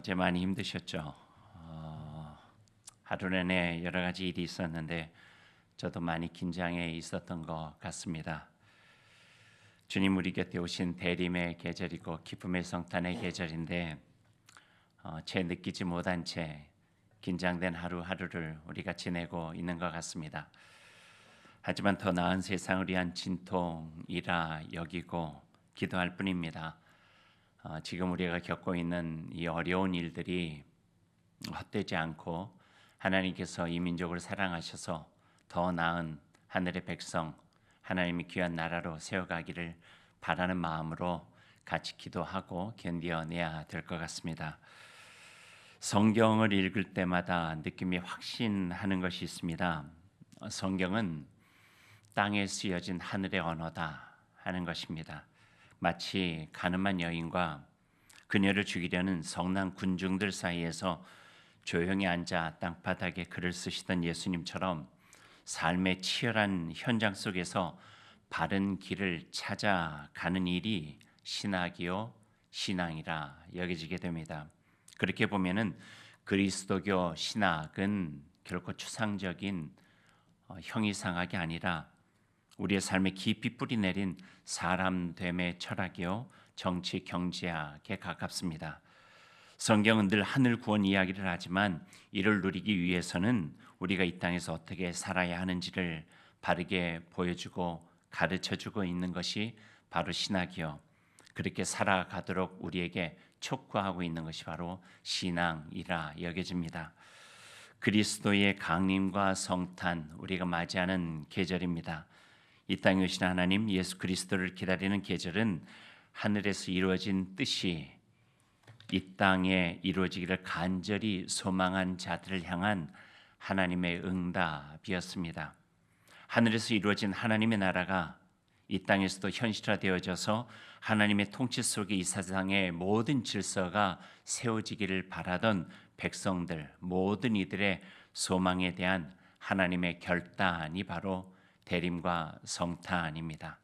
어제 많이 힘드셨죠? 하루 내내 여러 가지 일이 있었는데 저도 많이 긴장해 있었던 것 같습니다. 주님 우리 곁에 오신 대림의 계절이고 기쁨의 성탄의 계절인데 채 느끼지 못한 채 긴장된 하루하루를 우리가 지내고 있는 것 같습니다. 하지만 더 나은 세상을 위한 진통이라 여기고 기도할 뿐입니다. 지금 우리가 겪고 있는 이 어려운 일들이 헛되지 않고 하나님께서 이 민족을 사랑하셔서 더 나은 하늘의 백성, 하나님의 귀한 나라로 세워가기를 바라는 마음으로 같이 기도하고 견뎌내야 될 것 같습니다. 성경을 읽을 때마다 느낌이 확신하는 것이 있습니다. 성경은 땅에 쓰여진 하늘의 언어다 하는 것입니다. 마치 가늠한 여인과 그녀를 죽이려는 성난 군중들 사이에서 조용히 앉아 땅바닥에 글을 쓰시던 예수님처럼 삶의 치열한 현장 속에서 바른 길을 찾아가는 일이 신학이요 신앙이라 여겨지게 됩니다. 그렇게 보면은 그리스도교 신학은 결코 추상적인 형이상학이 아니라 우리의 삶에 깊이 뿌리내린 사람됨의 철학이요 정치 경제학에 가깝습니다. 성경은 늘 하늘 구원 이야기를 하지만 이를 누리기 위해서는 우리가 이 땅에서 어떻게 살아야 하는지를 바르게 보여주고 가르쳐주고 있는 것이 바로 신학이요 그렇게 살아가도록 우리에게 촉구하고 있는 것이 바로 신앙이라 여겨집니다. 그리스도의 강림과 성탄 우리가 맞이하는 계절입니다. 이 땅에 오신 하나님 예수 그리스도를 기다리는 계절은 하늘에서 이루어진 뜻이 이 땅에 이루어지기를 간절히 소망한 자들을 향한 하나님의 응답이었습니다. 하늘에서 이루어진 하나님의 나라가 이 땅에서도 현실화되어져서 하나님의 통치 속에 이 세상의 모든 질서가 세워지기를 바라던 백성들, 모든 이들의 소망에 대한 하나님의 결단이 바로 대림과 성탄입니다.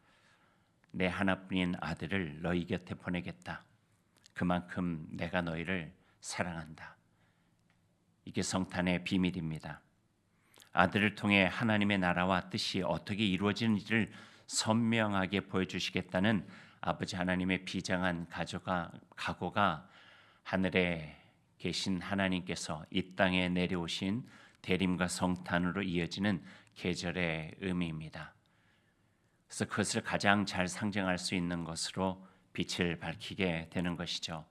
내 하나뿐인 아들을 너희 곁에 보내겠다. 그만큼 내가 너희를 사랑한다. 이게 성탄의 비밀입니다. 아들을 통해 하나님의 나라와 뜻이 어떻게 이루어지는지를 선명하게 보여주시겠다는 아버지 하나님의 비장한 각오가 하늘에 계신 하나님께서 이 땅에 내려오신 대림과 성탄으로 이어지는 계절의 의미입니다. 그래서 그것을 가장 잘 상징할 수 있는 것으로 빛을 밝히게 되는 것이죠.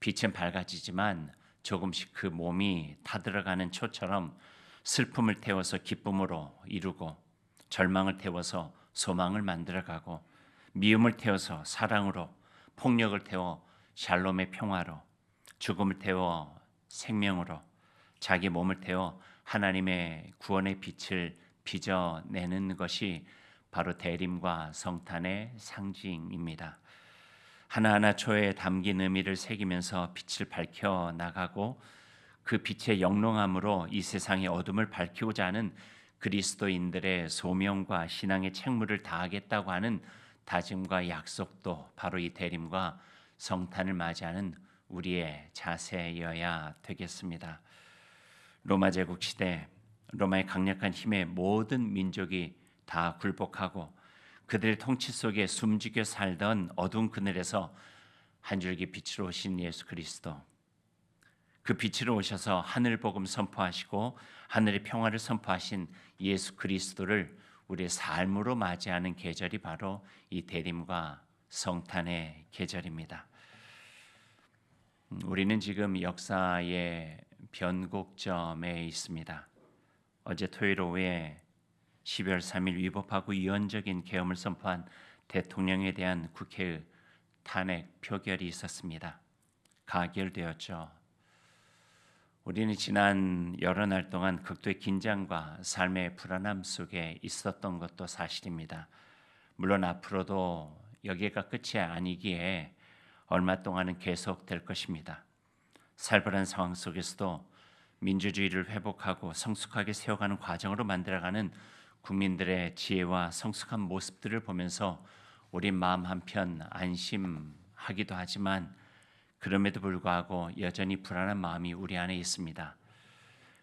빛은 밝아지지만 조금씩 그 몸이 타들어가는 초처럼 슬픔을 태워서 기쁨으로 이루고 절망을 태워서 소망을 만들어가고 미움을 태워서 사랑으로 폭력을 태워 샬롬의 평화로 죽음을 태워 생명으로 자기 몸을 태워 하나님의 구원의 빛을 빚어내는 것이 바로 대림과 성탄의 상징입니다. 하나하나 초에 담긴 의미를 새기면서 빛을 밝혀 나가고 그 빛의 영롱함으로 이 세상의 어둠을 밝히고자 하는 그리스도인들의 소명과 신앙의 책무를 다하겠다고 하는 다짐과 약속도 바로 이 대림과 성탄을 맞이하는 우리의 자세여야 되겠습니다. 로마 제국 시대 로마의 강력한 힘에 모든 민족이 다 굴복하고 그들의 통치 속에 숨죽여 살던 어두운 그늘에서 한 줄기 빛으로 오신 예수 그리스도, 그 빛으로 오셔서 하늘 복음 선포하시고 하늘의 평화를 선포하신 예수 그리스도를 우리의 삶으로 맞이하는 계절이 바로 이 대림과 성탄의 계절입니다. 우리는 지금 역사의 변곡점에 있습니다. 어제 토요일 오후에 12월 3일 위법하고 위헌적인 계엄을 선포한 대통령에 대한 국회의 탄핵 표결이 있었습니다. 가결되었죠. 우리는 지난 여러 날 동안 극도의 긴장과 삶의 불안함 속에 있었던 것도 사실입니다. 물론 앞으로도 여기가 끝이 아니기에 얼마 동안은 계속될 것입니다. 살벌한 상황 속에서도 민주주의를 회복하고 성숙하게 세워가는 과정으로 만들어가는 국민들의 지혜와 성숙한 모습들을 보면서 우리 마음 한편 안심하기도 하지만 그럼에도 불구하고 여전히 불안한 마음이 우리 안에 있습니다.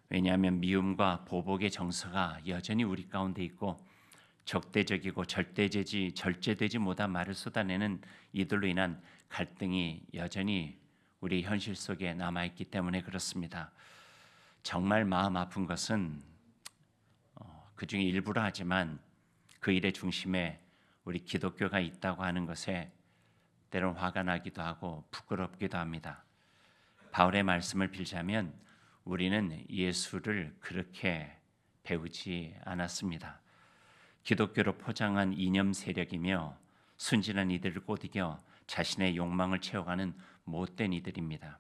왜냐하면 미움과 보복의 정서가 여전히 우리 가운데 있고 적대적이고 절제되지 못한 말을 쏟아내는 이들로 인한 갈등이 여전히 우리 현실 속에 남아 있기 때문에 그렇습니다. 정말 마음 아픈 것은 그 중에 일부라 하지만 그 일의 중심에 우리 기독교가 있다고 하는 것에 때론 화가 나기도 하고 부끄럽기도 합니다. 바울의 말씀을 빌자면 우리는 예수를 그렇게 배우지 않았습니다. 기독교로 포장한 이념 세력이며 순진한 이들을 꼬드겨 자신의 욕망을 채워가는 못된 이들입니다.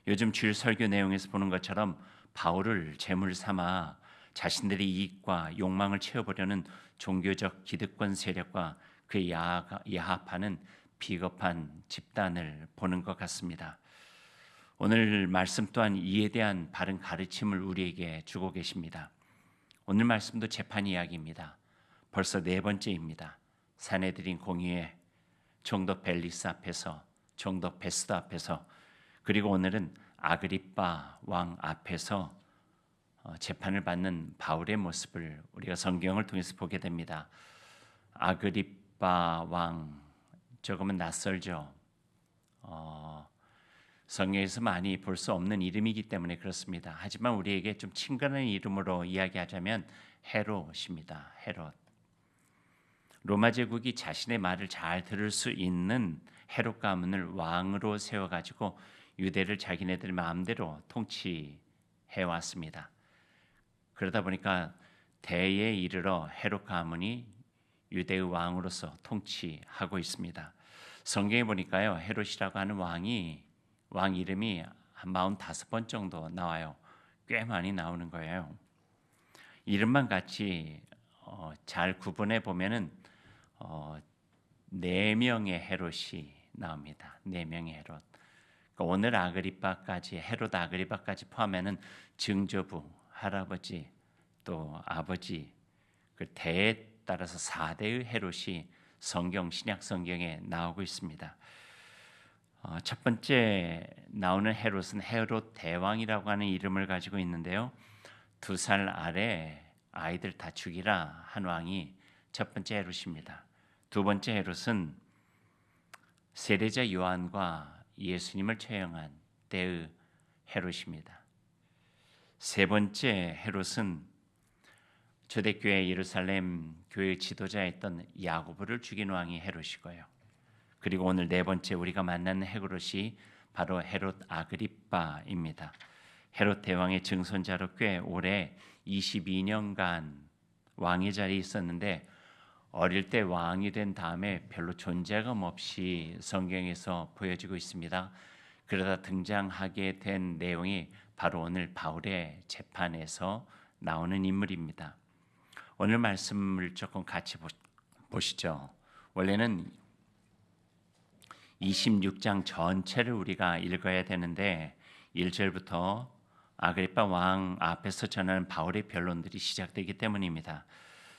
요즘 주일 설교 내용에서 보는 것처럼 바울을 제물 삼아 자신들의 이익과 욕망을 채워보려는 종교적 기득권 세력과 그에 야합하는 비겁한 집단을 보는 것 같습니다. 오늘 말씀 또한 이에 대한 바른 가르침을 우리에게 주고 계십니다. 오늘 말씀도 재판 이야기입니다. 벌써 네 번째입니다. 사내들인 공의회, 총독 벨리스 앞에서, 총독 베스도 앞에서, 그리고 오늘은 아그리빠 왕 앞에서 재판을 받는 바울의 모습을 우리가 성경을 통해서 보게 됩니다. 아그리빠 왕, 조금은 낯설죠. 성경에서 많이 볼 수 없는 이름이기 때문에 그렇습니다. 하지만 우리에게 좀 친근한 이름으로 이야기하자면 헤롯입니다. 헤롯. 로마 제국이 자신의 말을 잘 들을 수 있는 헤롯 가문을 왕으로 세워가지고 유대를 자기네들 마음대로 통치해 왔습니다. 그러다 보니까 대에 이르러 헤롯 가문이 유대의 왕으로서 통치하고 있습니다. 성경에 보니까요, 헤롯이라고 하는 왕 이름이 한 45번 정도 나와요. 꽤 많이 나오는 거예요. 이름만 같이 잘 구분해 보면은 4명의 헤롯이 나옵니다. 4명의 헤롯. 그러니까 오늘 아그리빠까지, 헤롯 아그리빠까지 포함하는 증조부, 할아버지, 또 아버지, 그 대에 따라서 4대의 헤롯이 신약 성경에 나오고 있습니다. 첫 번째 나오는 헤롯은 헤롯 대왕이라고 하는 이름을 가지고 있는데요. 2살 아래 아이들 다 죽이라 한 왕이 첫 번째 헤롯입니다. 두 번째 헤롯은 세례자 요한과 예수님을 처형한 때의 헤롯입니다. 세 번째 헤롯은 초대교회 예루살렘 교회 지도자였던 야고보를 죽인 왕이 헤롯이고요. 그리고 오늘 네 번째 우리가 만나는 헤롯이 바로 헤롯 아그리빠입니다. 헤롯 대왕의 증손자로 꽤 오래 22년간 왕의 자리에 있었는데 어릴 때 왕이 된 다음에 별로 존재감 없이 성경에서 보여지고 있습니다. 그러다 등장하게 된 내용이 바로 오늘 바울의 재판에서 나오는 인물입니다. 오늘 말씀을 조금 같이 보시죠. 원래는 26장 전체를 우리가 읽어야 되는데 1절부터 아그리빠 왕 앞에서 전하는 바울의 변론들이 시작되기 때문입니다.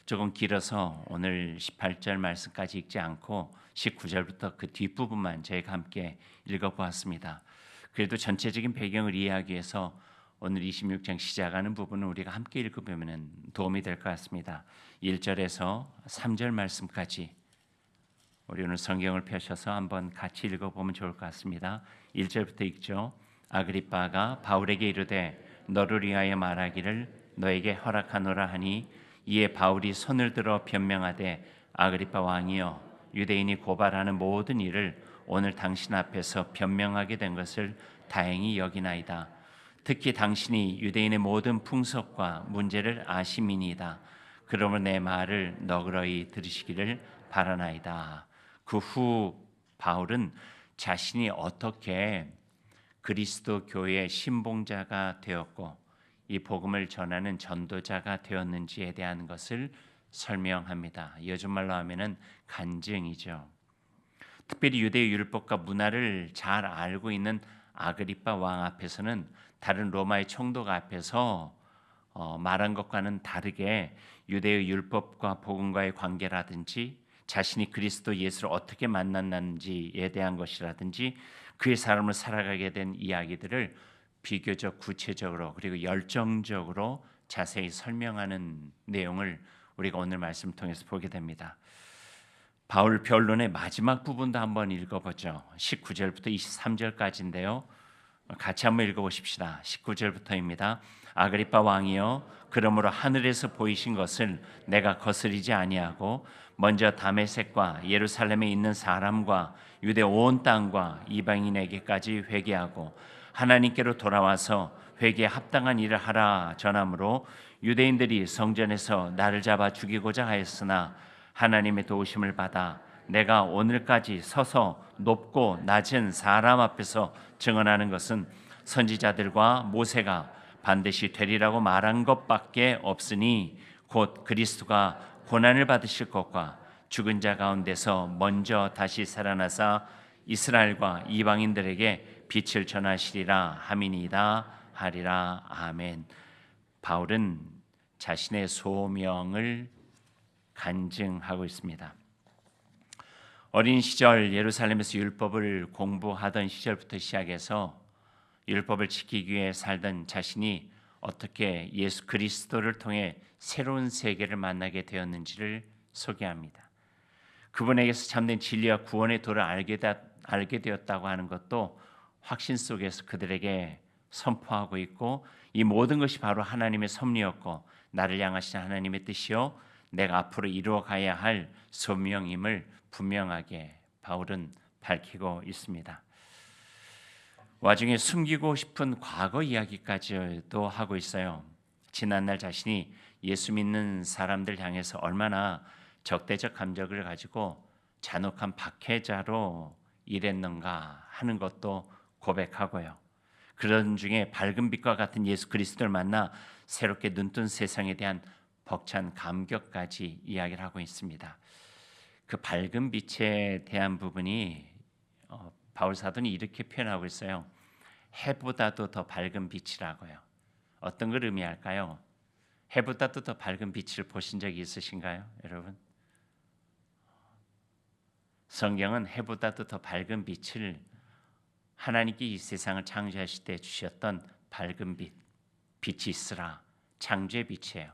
조금 길어서 오늘 18절 말씀까지 읽지 않고 19절부터 그 뒷부분만 저희가 함께 읽어보았습니다. 그래도 전체적인 배경을 이해하기 위해서 오늘 26장 시작하는 부분을 우리가 함께 읽어보면 도움이 될 것 같습니다. 1절에서 3절 말씀까지 우리 오늘 성경을 펴셔서 한번 같이 읽어보면 좋을 것 같습니다. 1절부터 읽죠. 아그리빠가 바울에게 이르되 너를 위하여 말하기를 너에게 허락하노라 하니 이에 바울이 손을 들어 변명하되 아그리빠 왕이여 유대인이 고발하는 모든 일을 오늘 당신 앞에서 변명하게 된 것을 다행히 여기나이다. 특히 당신이 유대인의 모든 풍속과 문제를 아심이니이다. 그러므로 내 말을 너그러이 들으시기를 바라나이다. 그 후 바울은 자신이 어떻게 그리스도 교회의 신봉자가 되었고 이 복음을 전하는 전도자가 되었는지에 대한 것을 설명합니다. 요즘 말로 하면은 간증이죠. 특별히 유대 율법과 문화를 잘 알고 있는 아그리빠 왕 앞에서는 다른 로마의 총독 앞에서 말한 것과는 다르게 유대의 율법과 복음과의 관계라든지 자신이 그리스도 예수를 어떻게 만났는지에 대한 것이라든지 그의 삶을 살아가게 된 이야기들을 비교적 구체적으로 그리고 열정적으로 자세히 설명하는 내용을 우리가 오늘 말씀 통해서 보게 됩니다. 바울 변론의 마지막 부분도 한번 읽어보죠. 19절부터 23절까지인데요. 같이 한번 읽어보십시다. 19절부터입니다. 아그리빠 왕이여, 그러므로 하늘에서 보이신 것을 내가 거스리지 아니하고 먼저 다메섹과 예루살렘에 있는 사람과 유대 온 땅과 이방인에게까지 회개하고 하나님께로 돌아와서 회개에 합당한 일을 하라 전함으로 유대인들이 성전에서 나를 잡아 죽이고자 하였으나 하나님의 도우심을 받아 내가 오늘까지 서서 높고 낮은 사람 앞에서 증언하는 것은 선지자들과 모세가 반드시 되리라고 말한 것밖에 없으니 곧 그리스도가 고난을 받으실 것과 죽은 자 가운데서 먼저 다시 살아나사 이스라엘과 이방인들에게 빛을 전하시리라 함이니이다 하리라. 아멘. 바울은 자신의 소명을 간증하고 있습니다. 어린 시절 예루살렘에서 율법을 공부하던 시절부터 시작해서 율법을 지키기 위해 살던 자신이 어떻게 예수 그리스도를 통해 새로운 세계를 만나게 되었는지를 소개합니다. 그분에게서 참된 진리와 구원의 도를 알게 되었다고 하는 것도 확신 속에서 그들에게 선포하고 있고, 이 모든 것이 바로 하나님의 섭리였고 나를 향하신 하나님의 뜻이요 내가 앞으로 이루어가야 할 소명임을 분명하게 바울은 밝히고 있습니다. 와중에 숨기고 싶은 과거 이야기까지도 하고 있어요. 지난날 자신이 예수 믿는 사람들 향해서 얼마나 적대적 감정을 가지고 잔혹한 박해자로 일했는가 하는 것도 고백하고요. 그런 중에 밝은 빛과 같은 예수 그리스도를 만나 새롭게 눈뜬 세상에 대한 벅찬 감격까지 이야기를 하고 있습니다. 그 밝은 빛에 대한 부분이 바울 사도는 이렇게 표현하고 있어요. 해보다도 더 밝은 빛이라고요. 어떤 걸 의미할까요? 해보다도 더 밝은 빛을 보신 적이 있으신가요, 여러분? 성경은 해보다도 더 밝은 빛을 하나님께 이 세상을 창조하실 때 주셨던 밝은 빛, 빛이 있으라, 창조의 빛이에요.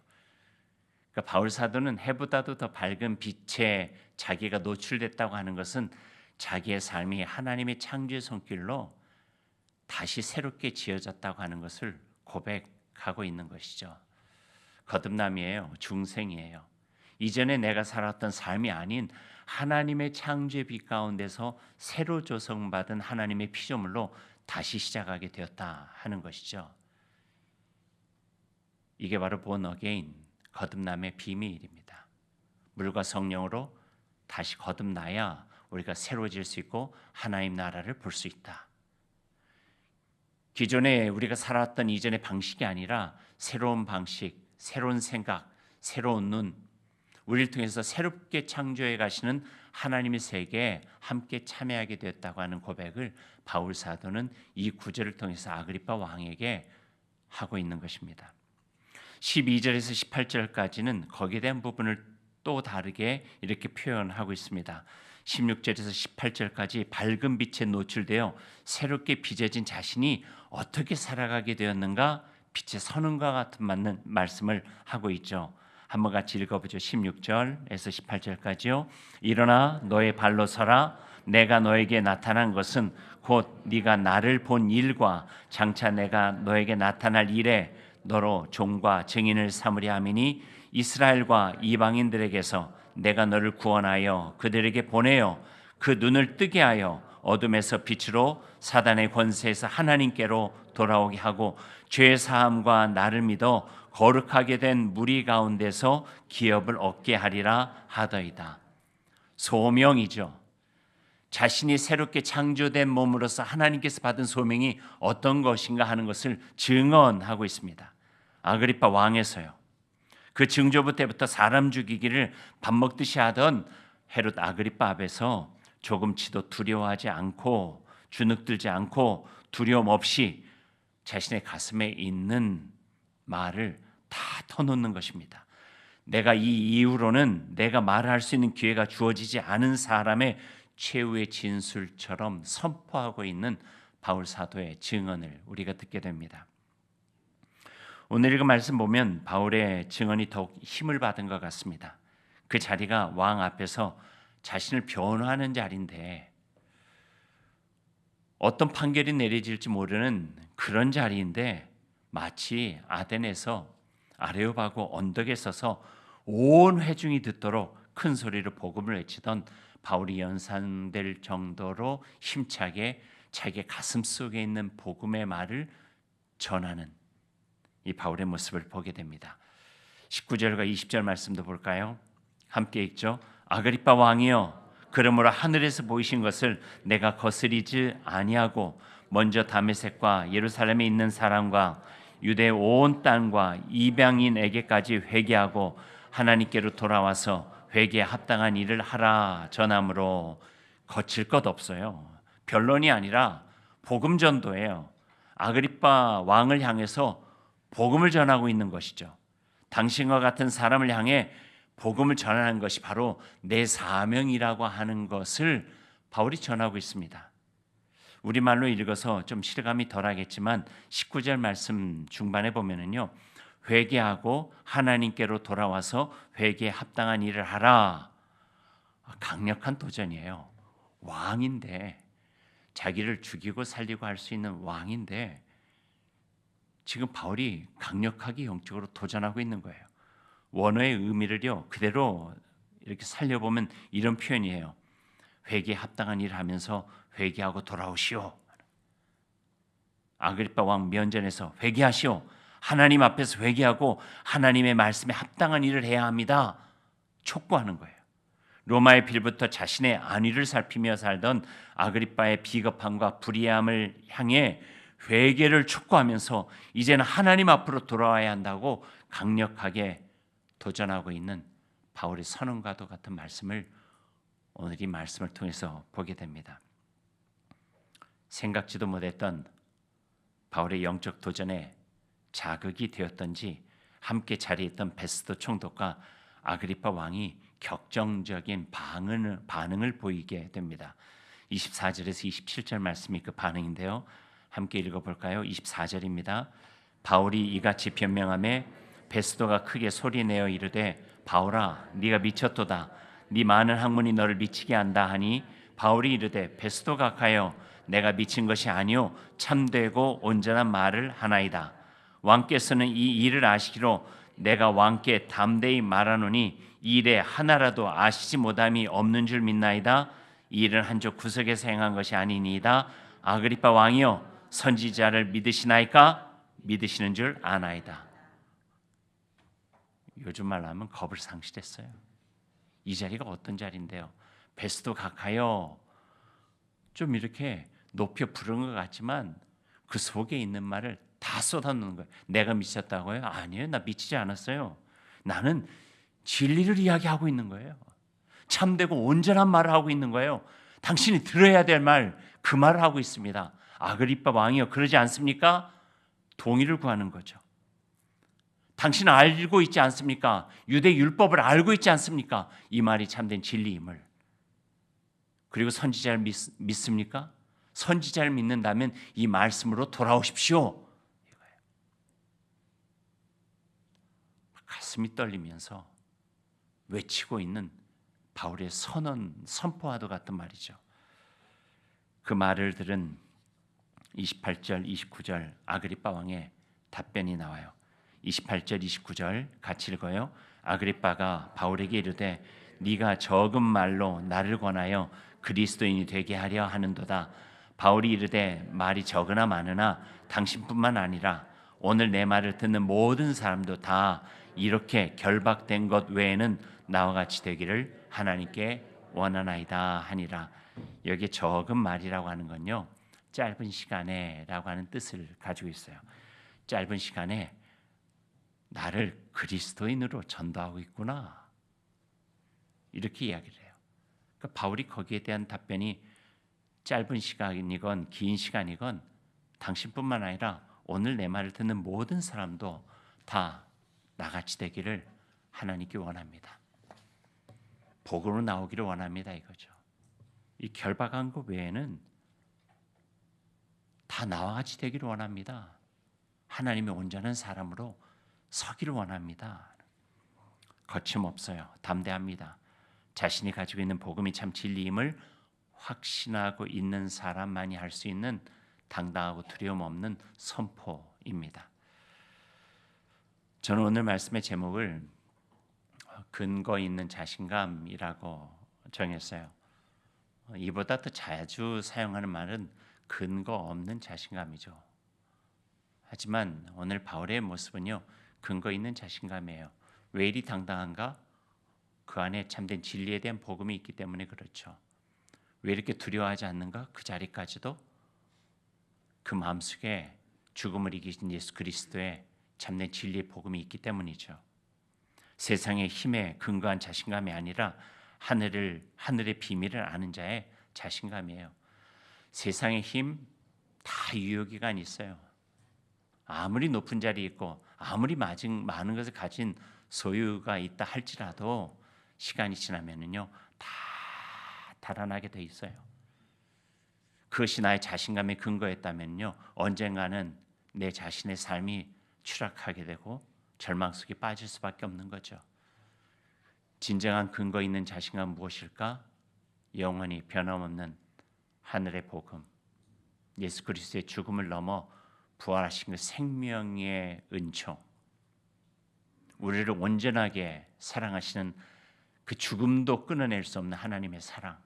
그러니까 바울 사도는 해보다도 더 밝은 빛에 자기가 노출됐다고 하는 것은 자기의 삶이 하나님의 창조의 손길로 다시 새롭게 지어졌다고 하는 것을 고백하고 있는 것이죠. 거듭남이에요. 중생이에요. 이전에 내가 살았던 삶이 아닌 하나님의 창조의 빛 가운데서 새로 조성받은 하나님의 피조물로 다시 시작하게 되었다 하는 것이죠. 이게 바로 born again, 거듭남의 비밀입니다. 물과 성령으로 다시 거듭나야 우리가 새로워질 수 있고 하나님 나라를 볼 수 있다. 기존에 우리가 살았던 이전의 방식이 아니라 새로운 방식, 새로운 생각, 새로운 눈, 우리를 통해서 새롭게 창조해 가시는 하나님의 세계에 함께 참여하게 되었다고 하는 고백을 바울 사도는 이 구절을 통해서 아그리빠 왕에게 하고 있는 것입니다. 12절에서 18절까지는 거기에 대한 부분을 또 다르게 이렇게 표현하고 있습니다. 16절에서 18절까지 밝은 빛에 노출되어 새롭게 빚어진 자신이 어떻게 살아가게 되었는가, 빛의 선언과 같은 맞는 말씀을 하고 있죠. 한번 같이 읽어보죠. 16절에서 18절까지요. 일어나 너의 발로 서라. 내가 너에게 나타난 것은 곧 네가 나를 본 일과 장차 내가 너에게 나타날 일에 너로 종과 증인을 삼으려 함이니 이스라엘과 이방인들에게서 내가 너를 구원하여 그들에게 보내어 그 눈을 뜨게 하여 어둠에서 빛으로 사단의 권세에서 하나님께로 돌아오게 하고 죄 사함과 나를 믿어 거룩하게 된 무리 가운데서 기업을 얻게 하리라 하더이다. 소명이죠. 자신이 새롭게 창조된 몸으로서 하나님께서 받은 소명이 어떤 것인가 하는 것을 증언하고 있습니다. 아그리빠 왕에서요. 그 증조부 때부터 사람 죽이기를 밥 먹듯이 하던 헤롯 아그리빠 앞에서 조금치도 두려워하지 않고 주눅들지 않고 두려움 없이 자신의 가슴에 있는 말을 다 터놓는 것입니다. 내가 이 이후로는 내가 말할 수 있는 기회가 주어지지 않은 사람의 최후의 진술처럼 선포하고 있는 바울 사도의 증언을 우리가 듣게 됩니다. 오늘 읽은 말씀 보면 바울의 증언이 더욱 힘을 받은 것 같습니다. 그 자리가 왕 앞에서 자신을 변호하는 자리인데 어떤 판결이 내려질지 모르는 그런 자리인데 마치 아덴에서 아레오바고 언덕에 서서 온 회중이 듣도록 큰 소리로 복음을 외치던 바울이 연상될 정도로 힘차게 자기 가슴 속에 있는 복음의 말을 전하는 이 바울의 모습을 보게 됩니다. 19절과 20절 말씀도 볼까요? 함께 읽죠. 아그리빠 왕이여, 그러므로 하늘에서 보이신 것을 내가 거스리지 아니하고 먼저 다메섹과 예루살렘에 있는 사람과 유대 온 땅과 이방인에게까지 회개하고 하나님께로 돌아와서 회개에 합당한 일을 하라 전함으로. 거칠 것 없어요. 변론이 아니라 복음 전도예요. 아그리빠 왕을 향해서 복음을 전하고 있는 것이죠. 당신과 같은 사람을 향해 복음을 전하는 것이 바로 내 사명이라고 하는 것을 바울이 전하고 있습니다. 우리말로 읽어서 좀 실감이 덜하겠지만 19절 말씀 중반에 보면은요, 회개하고 하나님께로 돌아와서 회개에 합당한 일을 하라. 강력한 도전이에요. 왕인데, 자기를 죽이고 살리고 할 수 있는 왕인데 지금 바울이 강력하게 영적으로 도전하고 있는 거예요. 원어의 의미를요 그대로 이렇게 살려보면 이런 표현이에요. 회개에 합당한 일을 하면서 회개하고 돌아오시오. 아그리빠 왕 면전에서 회개하시오. 하나님 앞에서 회개하고 하나님의 말씀에 합당한 일을 해야 합니다. 촉구하는 거예요. 로마의 빌부터 자신의 안위를 살피며 살던 아그리빠의 비겁함과 불의함을 향해 회개를 촉구하면서 이제는 하나님 앞으로 돌아와야 한다고 강력하게 도전하고 있는 바울의 선언과도 같은 말씀을 오늘 이 말씀을 통해서 보게 됩니다. 생각지도 못했던 바울의 영적 도전에 자극이 되었던지 함께 자리했던 베스도 총독과 아그리빠 왕이 격정적인 반응을 보이게 됩니다. 24절에서 27절 말씀이 그 반응인데요. 함께 읽어볼까요? 24절입니다. 바울이 이같이 변명하매 베스도가 크게 소리내어 이르되 바울아 네가 미쳤도다. 네 많은 학문이 너를 미치게 한다 하니 바울이 이르되 베스도 각하여 내가 미친 것이 아니요 참되고 온전한 말을 하나이다. 왕께서는 이 일을 아시기로 내가 왕께 담대히 말하노니 이 일에 하나라도 아시지 못함이 없는 줄 믿나이다. 이 일은 한쪽 구석에서 행한 것이 아니니이다. 아그리빠 왕이여 선지자를 믿으시나이까? 믿으시는 줄 아나이다. 요즘 말로 하면 겁을 상실했어요. 이 자리가 어떤 자리인데요? 베스도 각하여 좀 이렇게 높여 부른 것 같지만 그 속에 있는 말을 다 쏟아놓는 거예요. 내가 미쳤다고요? 아니에요. 나 미치지 않았어요. 나는 진리를 이야기하고 있는 거예요. 참되고 온전한 말을 하고 있는 거예요. 당신이 들어야 될 말, 그 말을 하고 있습니다. 아그리빠 왕이요, 그러지 않습니까? 동의를 구하는 거죠. 당신은 알고 있지 않습니까? 유대 율법을 알고 있지 않습니까? 이 말이 참된 진리임을. 그리고 선지자를 믿습니까? 선지자를 믿는다면 이 말씀으로 돌아오십시오. 이거예요. 가슴이 떨리면서 외치고 있는 바울의 선포와도 같은 말이죠. 그 말을 들은 28절, 29절 아그리빠 왕의 답변이 나와요. 28절, 29절 같이 읽어요. 아그리빠가 바울에게 이르되 네가 적은 말로 나를 권하여 그리스도인이 되게 하려 하는도다. 바울이 이르되 말이 적으나 많으나 당신뿐만 아니라 오늘 내 말을 듣는 모든 사람도 다 이렇게 결박된 것 외에는 나와 같이 되기를 하나님께 원하나이다 하니라. 여기에 적은 말이라고 하는 건요, 짧은 시간에라고 하는 뜻을 가지고 있어요. 짧은 시간에 나를 그리스도인으로 전도하고 있구나, 이렇게 이야기를 해요. 그러니까 바울이 거기에 대한 답변이 짧은 시간이건 긴 시간이건 당신뿐만 아니라 오늘 내 말을 듣는 모든 사람도 다 나같이 되기를 하나님께 원합니다. 복으로 나오기를 원합니다 이거죠. 이 결박한 것 외에는 다 나와 같이 되기를 원합니다. 하나님의 온전한 사람으로 서기를 원합니다. 거침없어요. 담대합니다. 자신이 가지고 있는 복음이 참 진리임을 확신하고 있는 사람만이 할 수 있는 당당하고 두려움 없는 선포입니다. 저는 오늘 말씀의 제목을 근거 있는 자신감이라고 정했어요. 이보다 더 자주 사용하는 말은 근거 없는 자신감이죠. 하지만 오늘 바울의 모습은요, 근거 있는 자신감이에요. 왜 이리 당당한가? 그 안에 참된 진리에 대한 복음이 있기 때문에 그렇죠. 왜 이렇게 두려워하지 않는가? 그 자리까지도 그 마음속에 죽음을 이기신 예수 그리스도의 참된 진리의 복음이 있기 때문이죠. 세상의 힘에 근거한 자신감이 아니라 하늘의 비밀을 아는 자의 자신감이에요. 세상의 힘 다 유효기간 있어요. 아무리 높은 자리에 있고 아무리 많은 것을 가진 소유가 있다 할지라도 시간이 지나면은요 다 달아나게 돼 있어요. 그것이 나의 자신감의 근거였다면요 언젠가는 내 자신의 삶이 추락하게 되고 절망 속에 빠질 수밖에 없는 거죠. 진정한 근거 있는 자신감은 무엇일까? 영원히 변함없는 하늘의 복음, 예수 그리스도의 죽음을 넘어 부활하신 그 생명의 은총, 우리를 온전하게 사랑하시는 그 죽음도 끊어낼 수 없는 하나님의 사랑,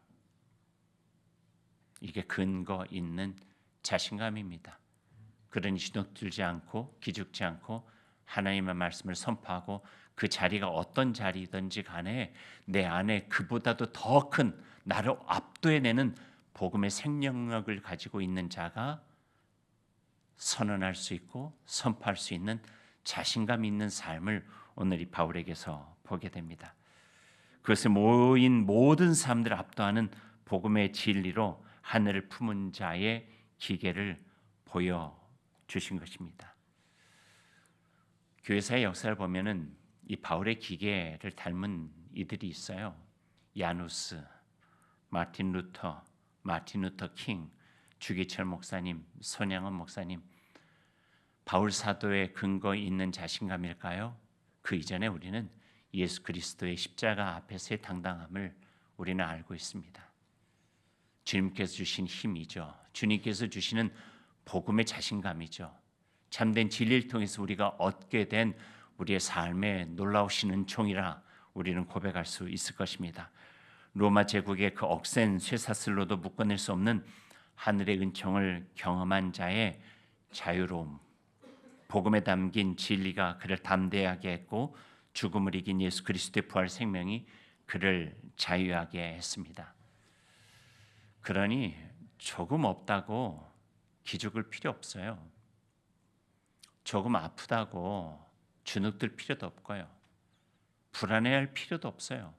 이게 근거 있는 자신감입니다. 그러니 주눅들지 않고 기죽지 않고 하나님의 말씀을 선포하고 그 자리가 어떤 자리든지 간에 내 안에 그보다도 더 큰 나를 압도해내는 복음의 생명력을 가지고 있는 자가 선언할 수 있고 선포할 수 있는 자신감 있는 삶을 오늘 이 바울에게서 보게 됩니다. 그것에 모인 모든 사람들을 압도하는 복음의 진리로 하늘을 품은 자의 기계를 보여주신 것입니다. 교회사의 역사를 보면은 이 바울의 기계를 닮은 이들이 있어요. 야누스, 마틴 루터 킹, 주기철 목사님, 손양원 목사님. 바울 사도의 근거 있는 자신감일까요? 그 이전에 우리는 예수 그리스도의 십자가 앞에서의 당당함을 우리는 알고 있습니다. 주님께서 주신 힘이죠. 주님께서 주시는 복음의 자신감이죠. 참된 진리를 통해서 우리가 얻게 된 우리의 삶의 놀라우신 은총이라 우리는 고백할 수 있을 것입니다. 로마 제국의 그 억센 쇠사슬로도 묶어낼 수 없는 하늘의 은총을 경험한 자의 자유로움, 복음에 담긴 진리가 그를 담대하게 했고 죽음을 이긴 예수 그리스도의 부활 생명이 그를 자유하게 했습니다. 그러니 조금 없다고 기죽을 필요 없어요. 조금 아프다고 주눅들 필요도 없고요. 불안해할 필요도 없어요.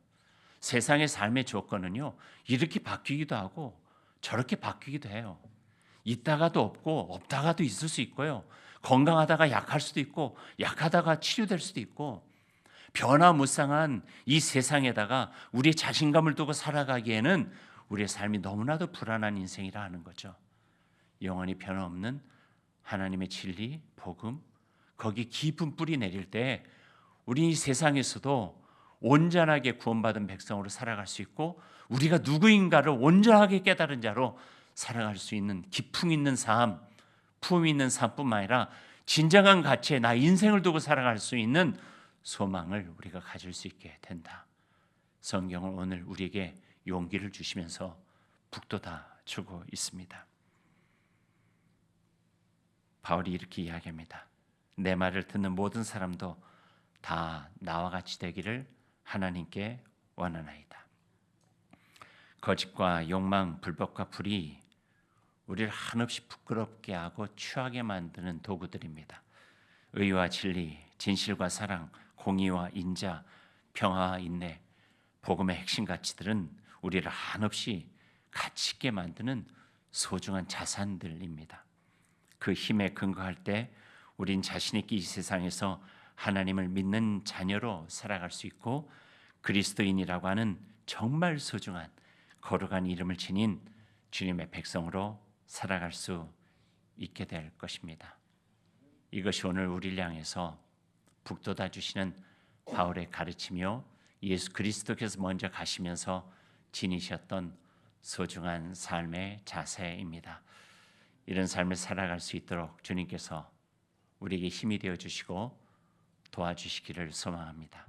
세상의 삶의 조건은요 이렇게 바뀌기도 하고 저렇게 바뀌기도 해요. 있다가도 없고 없다가도 있을 수 있고요. 건강하다가 약할 수도 있고 약하다가 치료될 수도 있고 변화무쌍한 이 세상에다가 우리의 자신감을 두고 살아가기에는 우리의 삶이 너무나도 불안한 인생이라 하는 거죠. 영원히 변함없는 하나님의 진리, 복음, 거기 깊은 뿌리 내릴 때 우리 이 세상에서도 온전하게 구원받은 백성으로 살아갈 수 있고 우리가 누구인가를 온전하게 깨달은 자로 살아갈 수 있는 기품 있는 삶, 품 있는 삶뿐만 아니라 진정한 가치에 나 인생을 두고 살아갈 수 있는 소망을 우리가 가질 수 있게 된다. 성경은 오늘 우리에게 용기를 주시면서 북돋아 주고 있습니다. 바울이 이렇게 이야기합니다. 내 말을 듣는 모든 사람도 다 나와 같이 되기를 하나님께 원하나이다. 거짓과 욕망, 불법과 불의 우리를 한없이 부끄럽게 하고 취하게 만드는 도구들입니다. 의와 진리, 진실과 사랑, 공의와 인자, 평화와 인내, 복음의 핵심 가치들은 우리를 한없이 가치 있게 만드는 소중한 자산들입니다. 그 힘에 근거할 때 우린 자신 있게 이 세상에서 하나님을 믿는 자녀로 살아갈 수 있고 그리스도인이라고 하는 정말 소중한 거룩한 이름을 지닌 주님의 백성으로 살아갈 수 있게 될 것입니다. 이것이 오늘 우리를 향해서 북돋아 주시는 바울의 가르치며 예수 그리스도께서 먼저 가시면서 지니셨던 소중한 삶의 자세입니다. 이런 삶을 살아갈 수 있도록 주님께서 우리에게 힘이 되어 주시고 도와주시기를 소망합니다.